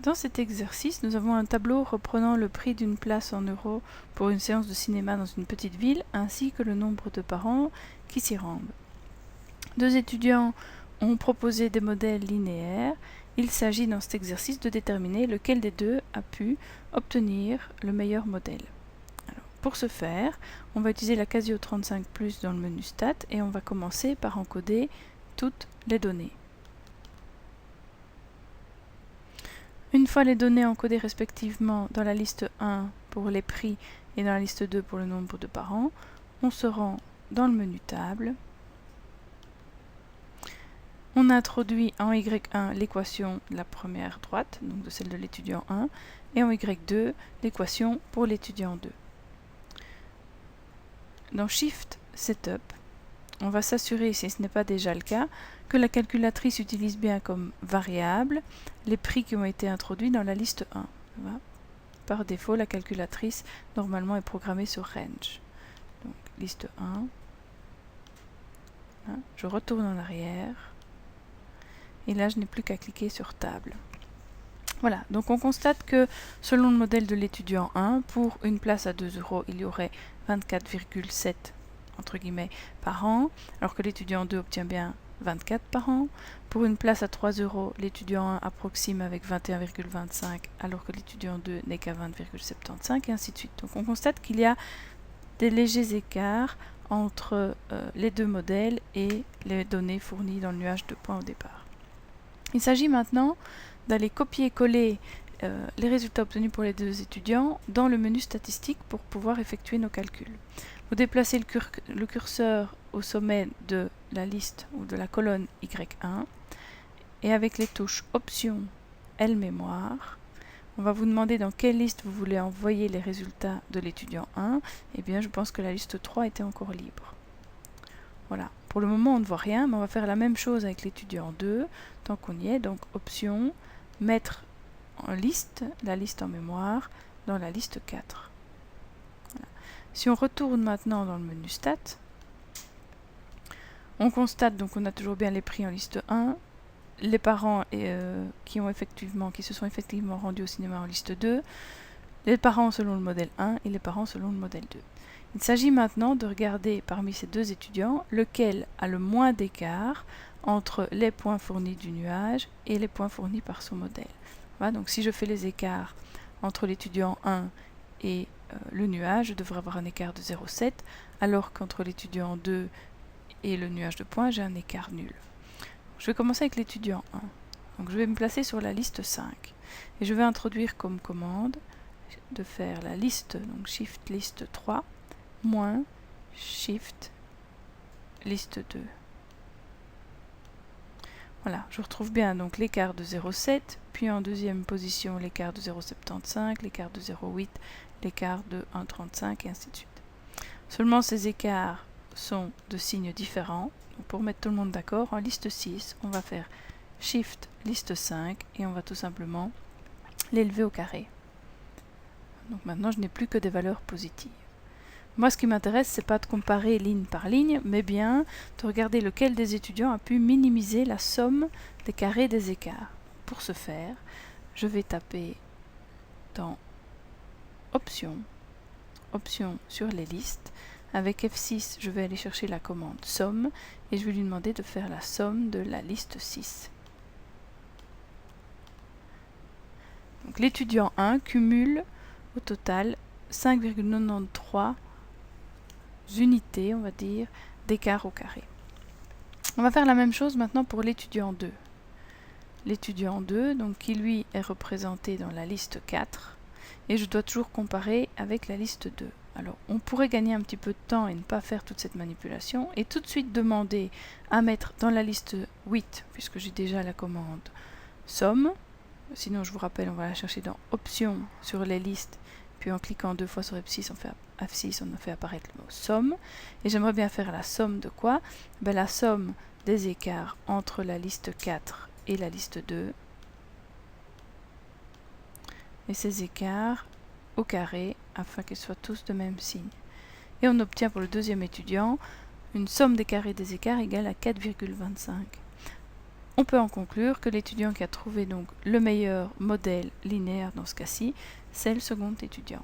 Dans cet exercice, nous avons un tableau reprenant le prix d'une place en euros pour une séance de cinéma dans une petite ville, ainsi que le nombre de parents qui s'y rendent. Deux étudiants ont proposé des modèles linéaires. Il s'agit dans cet exercice de déterminer lequel des deux a pu obtenir le meilleur modèle. Alors, pour ce faire, on va utiliser la Casio 35+ dans le menu Stats et on va commencer par encoder toutes les données. Une fois les données encodées respectivement dans la liste 1 pour les prix et dans la liste 2 pour le nombre de parents, on se rend dans le menu Table. On introduit en Y1 l'équation de la première droite, donc de celle de l'étudiant 1, et en Y2 l'équation pour l'étudiant 2. Dans Shift Setup, on va s'assurer, si ce n'est pas déjà le cas, que la calculatrice utilise bien comme variable les prix qui ont été introduits dans la liste 1. Par défaut, la calculatrice normalement est programmée sur Range. Donc, liste 1. Je retourne en arrière. Et là, je n'ai plus qu'à cliquer sur Table. Voilà, donc on constate que selon le modèle de l'étudiant 1, pour une place à 2 €, il y aurait 24,7 entre guillemets par an, alors que l'étudiant 2 obtient bien 24 par an. Pour une place à 3 €, l'étudiant 1 approxime avec 21,25, alors que l'étudiant 2 n'est qu'à 20,75, et ainsi de suite. Donc on constate qu'il y a des légers écarts entre les deux modèles et les données fournies dans le nuage de points au départ. Il s'agit maintenant d'aller copier-coller les résultats obtenus pour les deux étudiants dans le menu statistique pour pouvoir effectuer nos calculs. Vous déplacez le curseur au sommet de la liste ou de la colonne Y1 et avec les touches Options, L mémoire, on va vous demander dans quelle liste vous voulez envoyer les résultats de l'étudiant 1. Eh bien, je pense que la liste 3 était encore libre. Voilà. Pour le moment, on ne voit rien, mais on va faire la même chose avec l'étudiant 2, tant qu'on y est. Donc, Options, mettre en liste, la liste en mémoire, dans la liste 4. Voilà. Si on retourne maintenant dans le menu Stats, on constate donc qu'on a toujours bien les prix en liste 1, les parents qui se sont effectivement rendus au cinéma en liste 2, les parents selon le modèle 1 et les parents selon le modèle 2. Il s'agit maintenant de regarder parmi ces deux étudiants lequel a le moins d'écart entre les points fournis du nuage et les points fournis par son modèle. Voilà, donc si je fais les écarts entre l'étudiant 1 et le nuage, je devrais avoir un écart de 0,7, alors qu'entre l'étudiant 2 et le nuage de points, j'ai un écart nul. Je vais commencer avec l'étudiant 1. Donc je vais me placer sur la liste 5. Et je vais introduire comme commande de faire la liste, donc Shift liste 3, moins Shift liste 2. Voilà, je retrouve bien donc l'écart de 0,7, puis en deuxième position l'écart de 0,75, l'écart de 0,8, l'écart de 1,35 et ainsi de suite. Seulement ces écarts sont de signes différents. Donc pour mettre tout le monde d'accord, en liste 6, on va faire Shift liste 5 et on va tout simplement l'élever au carré. Donc maintenant, je n'ai plus que des valeurs positives. Moi, ce qui m'intéresse, c'est pas de comparer ligne par ligne, mais bien de regarder lequel des étudiants a pu minimiser la somme des carrés des écarts. Pour ce faire, je vais taper dans Options, Options sur les listes. Avec F6, je vais aller chercher la commande Somme et je vais lui demander de faire la somme de la liste 6. Donc l'étudiant 1 cumule au total 5,93 unités, on va dire, d'écart au carré. On va faire la même chose maintenant pour l'étudiant 2. L'étudiant 2, donc qui lui est représenté dans la liste 4, et je dois toujours comparer avec la liste 2. Alors, on pourrait gagner un petit peu de temps et ne pas faire toute cette manipulation, et tout de suite demander à mettre dans la liste 8, puisque j'ai déjà la commande Somme. Sinon, je vous rappelle, on va la chercher dans Options sur les listes, puis en cliquant 2 fois sur F6, on a fait apparaître le mot Somme. Et j'aimerais bien faire la somme de quoi? La somme des écarts entre la liste 4 et la liste 2. Et ces écarts au carré, afin qu'ils soient tous de même signe. Et on obtient pour le deuxième étudiant une somme des carrés des écarts égale à 4,25. On peut en conclure que l'étudiant qui a trouvé donc le meilleur modèle linéaire dans ce cas-ci, c'est le second étudiant.